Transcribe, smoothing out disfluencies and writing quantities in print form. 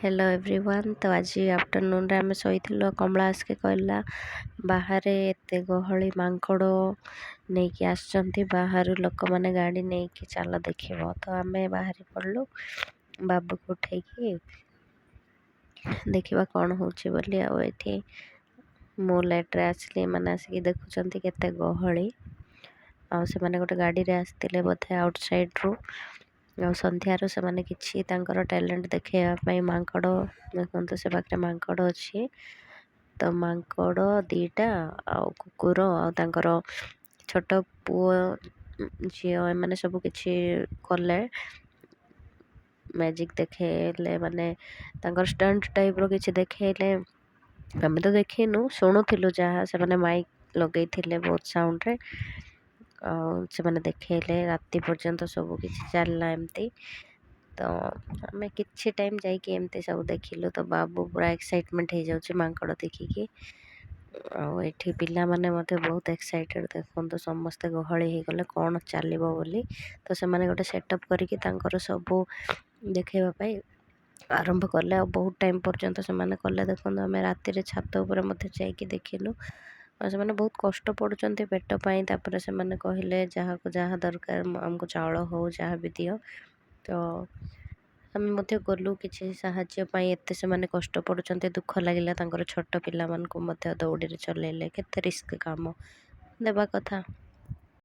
Hello everyone. तो आज afternoon रे आम शोलु कमला आसके कहला बाहर एत गहली मांकड़ नहीं कि आसचंती बाहर लोक मैंने गाड़ी नहीं कि चल देख। तो आम बाहरी पड़लु बाबू को उठे देखा कौन होती मो लेट्रे आसली मैंने आसिक देखुं केते गहली से गोटे गाड़ी रे आसते बोधे आउटसाइड रू सन्ध्यार से मैंने किसी टैलेंट देखा मांकड़ देखते से पाखे मांकड़ अच्छी। तो मांकड़ दीटा आ कुकुर आर छोट पुओ झी एम सब किसी कले मैजिक देखेले माने स्टंट टाइप रो किसी देखेले। आम तो देखनु शुणुलु जहाँ से मैंने माइक लगे बहुत साउंड रे से मैंने देखेले राति पर्यंत सब किसी चलला एमती। तो आम कि टाइम जामती सब देखिलु। तो बाबू पूरा एक्साइटमेंट हो जाऊँ मांकड़ देखिकी आठी पिला माने मते बहुत एक्साइटेड देखते समस्ते गहली हो गले कौन चलो बोली। तो से मैंने गोटे सेटअप करके सब देखेवाई आरंभ कले बहुत टाइम पर्यंत से कले देखो आम राति छात उपर जाकि देखिलु से बहुत कष्ट पड़ुंट पेट पाई। तापर से कहले जहाँ को जहाँ दरकार आमको चाउल हो जहाँ भी दियो। तो आम गलु किसी साहाଯ୍य एत से कष्ट पड़ुंट दुख लगिला छोट पिला दौड़ी चलैले केते रिस्क काम देवा कथा।